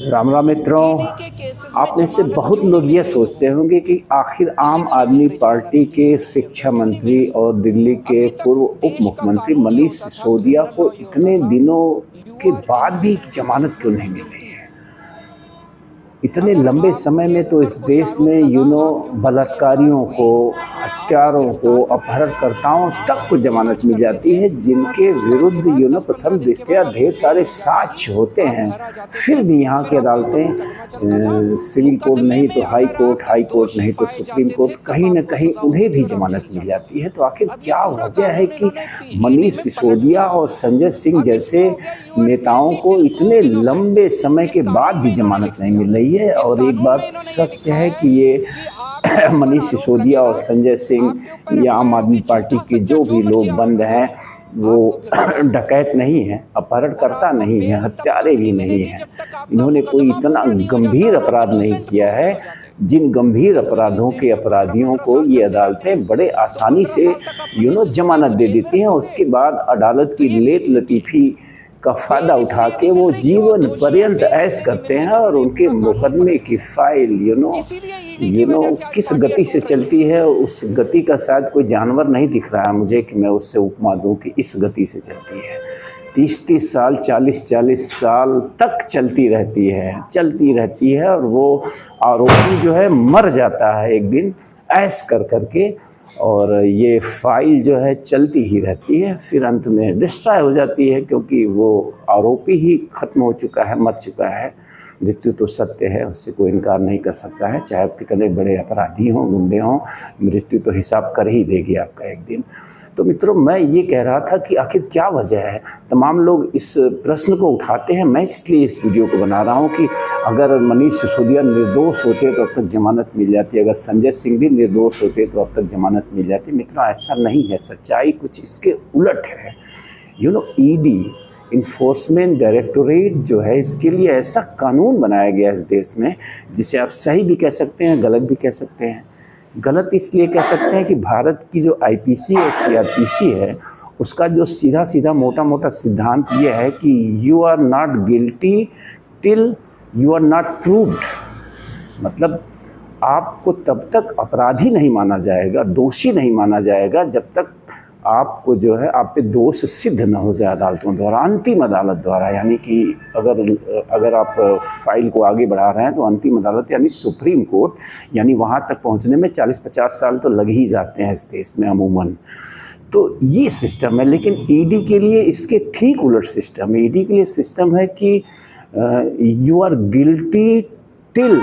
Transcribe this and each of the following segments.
राम राम मित्रों। आप में से बहुत लोग ये सोचते होंगे कि आखिर आम आदमी पार्टी के शिक्षा मंत्री और दिल्ली के पूर्व उप मुख्यमंत्री मनीष सिसोदिया को इतने दिनों के बाद भी जमानत क्यों नहीं मिल रही है। इतने लंबे समय में तो इस देश में बलात्कारियों को, हत्यारों को, अपहरणकर्ताओं तक को जमानत मिल जाती है, जिनके विरुद्ध प्रथम दृष्टया ढेर सारे साक्ष्य होते हैं। फिर भी यहाँ की अदालतें, सिविल कोर्ट नहीं तो हाई कोर्ट, हाई कोर्ट नहीं तो सुप्रीम कोर्ट, कहीं न कहीं उन्हें भी जमानत मिल जाती है। तो आखिर क्या वजह है कि मनीष सिसोदिया और संजय सिंह जैसे नेताओं को इतने लंबे समय के बाद भी जमानत नहीं मिल रही है। और एक बात सच है कि ये मनीष सिसोदिया और संजय सिंह या आम आदमी पार्टी के जो भी लोग बंद हैं वो डकैत नहीं है, अपहरणकर्ता नहीं है, हत्यारे भी नहीं हैं। इन्होंने कोई इतना गंभीर अपराध नहीं किया है जिन गंभीर अपराधों के अपराधियों को ये अदालतें बड़े आसानी से जमानत दे देती हैं। उसके बाद अदालत की लेट लतीफ़ी का फ़ायदा उठा के वो जीवन पर्यंत ऐश करते हैं और उनके मुकदमे की फाइल किस गति से चलती है, उस गति का शायद कोई जानवर नहीं दिख रहा है मुझे कि मैं उससे उपमा दूं कि इस गति से चलती है। 30-30 साल, 40-40 साल तक चलती रहती है और वो आरोपी जो है मर जाता है एक दिन ऐश कर करके, और ये फाइल जो है चलती ही रहती है, फिर अंत में डिस्ट्रॉय हो जाती है क्योंकि वो आरोपी ही ख़त्म हो चुका है, मर चुका है। मृत्यु तो सत्य है, उससे कोई इनकार नहीं कर सकता है, चाहे आप कितने बड़े अपराधी हों, गुंडे हों, मृत्यु तो हिसाब कर ही देगी आपका एक दिन। तो मित्रों, मैं ये कह रहा था कि आखिर क्या वजह है। तमाम लोग इस प्रश्न को उठाते हैं। मैं इसलिए इस वीडियो को बना रहा हूँ कि अगर मनीष सिसोदिया निर्दोष होते तो अब तक जमानत मिल जाती, अगर संजय सिंह भी निर्दोष होते तो अब तक जमानत मिल जाती। मित्रों, ऐसा नहीं है, सच्चाई कुछ इसके उलट है। ईडी, इन्फोर्समेंट डायरेक्टोरेट जो है, इसके लिए ऐसा कानून बनाया गया इस देश में जिसे आप सही भी कह सकते हैं, गलत भी कह सकते हैं। गलत इसलिए कह सकते हैं कि भारत की जो आईपीसी और सीआरपीसी है उसका जो सीधा मोटा सिद्धांत ये है कि you are not guilty till you are not proved. मतलब आपको तब तक अपराधी नहीं माना जाएगा, दोषी नहीं माना जाएगा जब तक आपको जो है आप पे दोष सिद्ध न हो जाए अदालतों द्वारा, अंतिम अदालत द्वारा। यानी कि अगर आप फाइल को आगे बढ़ा रहे हैं तो अंतिम अदालत यानी सुप्रीम कोर्ट, यानी वहाँ तक पहुँचने में 40-50 साल तो लग ही जाते हैं इस देश में अमूमन। तो ये सिस्टम है। लेकिन ईडी के लिए इसके ठीक उलट सिस्टम है। ईडी के लिए सिस्टम है कि you are guilty till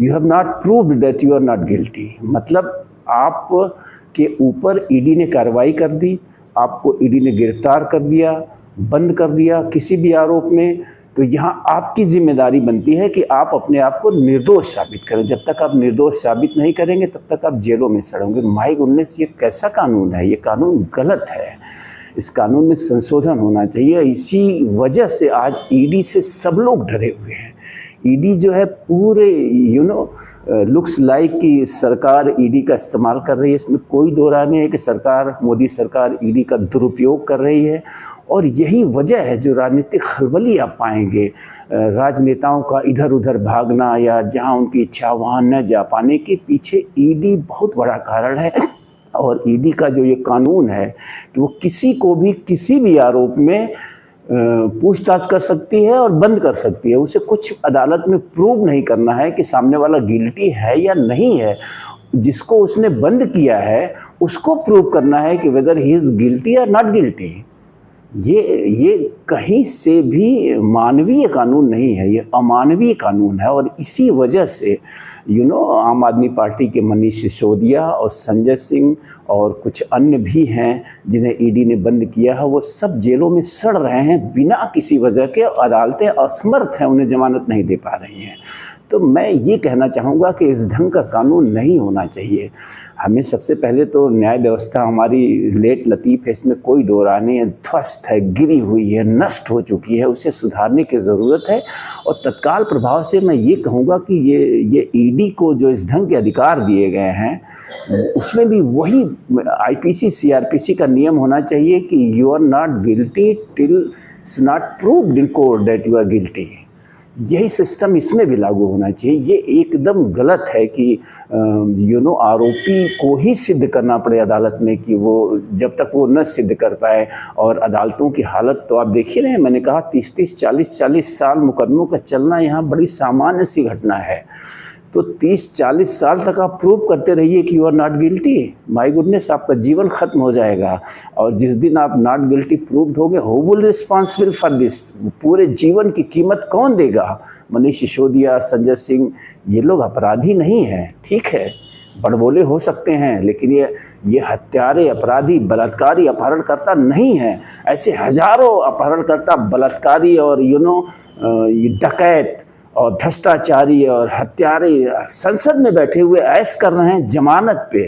you have not proved that you are not guilty. मतलब आप के ऊपर ईडी ने कार्रवाई कर दी, आपको ईडी ने गिरफ्तार कर दिया, बंद कर दिया किसी भी आरोप में, तो यहाँ आपकी जिम्मेदारी बनती है कि आप अपने आप को निर्दोष साबित करें। जब तक आप निर्दोष साबित नहीं करेंगे तब तक आप जेलों में सड़ोगे। माय गुडनेस, ये कैसा कानून है? ये कानून गलत है। इस कानून में संशोधन होना चाहिए। इसी वजह से आज ईडी से सब लोग डरे हुए हैं। ईडी जो है पूरे लुक्स लाइक कि सरकार ईडी का इस्तेमाल कर रही है। इसमें कोई दो राय नहीं है कि सरकार, मोदी सरकार ईडी का दुरुपयोग कर रही है। और यही वजह है जो राजनीतिक खलबली आप पाएंगे, राजनेताओं का इधर उधर भागना या जहां उनकी इच्छा वहां न जा पाने के पीछे ईडी बहुत बड़ा कारण है। और ईडी का जो ये कानून है कि वो किसी को भी किसी भी आरोप में पूछताछ कर सकती है और बंद कर सकती है। उसे कुछ अदालत में प्रूव नहीं करना है कि सामने वाला गिल्टी है या नहीं है। जिसको उसने बंद किया है उसको प्रूव करना है कि वेदर ही इज़ गिल्टी और नॉट गिल्टी। ये कहीं से भी मानवीय कानून नहीं है, ये अमानवीय कानून है। और इसी वजह से आम आदमी पार्टी के मनीष सिसोदिया और संजय सिंह और कुछ अन्य भी हैं जिन्हें ईडी ने बंद किया है, वो सब जेलों में सड़ रहे हैं बिना किसी वजह के। अदालतें असमर्थ हैं, उन्हें जमानत नहीं दे पा रही हैं। तो मैं ये कहना चाहूँगा कि इस ढंग का कानून नहीं होना चाहिए। हमें सबसे पहले तो न्याय व्यवस्था हमारी लेट लतीफ़ है, इसमें कोई दो राय नहीं है, ध्वस्त है, गिरी हुई है, नष्ट हो चुकी है, उसे सुधारने की ज़रूरत है। और तत्काल प्रभाव से मैं ये कहूँगा कि ये ईडी को जो इस ढंग के अधिकार दिए गए हैं उसमें भी वही आईपीसी सीआरपीसी का नियम होना चाहिए कि you are not guilty till it's not proved in court that you are guilty. यही सिस्टम इसमें भी लागू होना चाहिए। ये एकदम गलत है कि आरोपी को ही सिद्ध करना पड़े अदालत में कि वो जब तक वो न सिद्ध कर पाए। और अदालतों की हालत तो आप देख ही रहे हैं, मैंने कहा 30-30, 40-40 साल मुकदमों का चलना यहाँ बड़ी सामान्य सी घटना है। तो 30-40 साल तक आप प्रूव करते रहिए कि you are not guilty, my goodness, आपका जीवन खत्म हो जाएगा। और जिस दिन आप नॉट गिल्टी प्रूव्ड होंगे, who will responsible for this, पूरे जीवन की कीमत कौन देगा? मनीष सिसोदिया, संजय सिंह, ये लोग अपराधी नहीं हैं, ठीक है, बड़बोले हो सकते हैं, लेकिन ये हत्यारे, अपराधी, बलात्कारी, अपहरणकर्ता नहीं हैं। ऐसे हजारों अपहरणकर्ता, बलात्कारी और ये डकैत और भ्रष्टाचारी और हत्यारे संसद में बैठे हुए ऐश कर रहे हैं जमानत पे।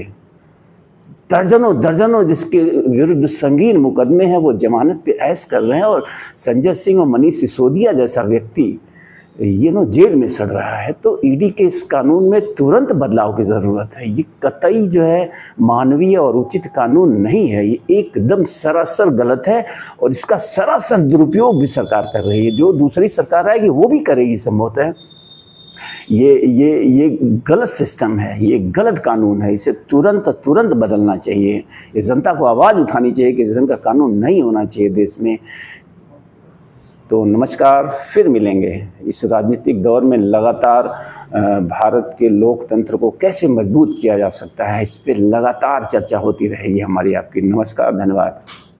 दर्जनों दर्जनों जिसके विरुद्ध संगीन मुकदमे हैं वो जमानत पे ऐश कर रहे हैं। और संजय सिंह और मनीष सिसोदिया जैसा व्यक्ति जेल में सड़ रहा है। तो ईडी के इस कानून में तुरंत बदलाव की ज़रूरत है। ये कतई जो है मानवीय और उचित कानून नहीं है, ये एकदम सरासर गलत है। और इसका सरासर दुरुपयोग भी सरकार कर रही है। जो दूसरी सरकार आएगी वो भी करेगी संभवतः। ये गलत सिस्टम है, ये गलत कानून है, इसे तुरंत बदलना चाहिए। ये जनता को आवाज़ उठानी चाहिए कि इस ढंग का कानून नहीं होना चाहिए देश में। तो नमस्कार, फिर मिलेंगे। इस राजनीतिक दौर में लगातार भारत के लोकतंत्र को कैसे मजबूत किया जा सकता है, इस पे लगातार चर्चा होती रहेगी हमारी आपकी। नमस्कार, धन्यवाद।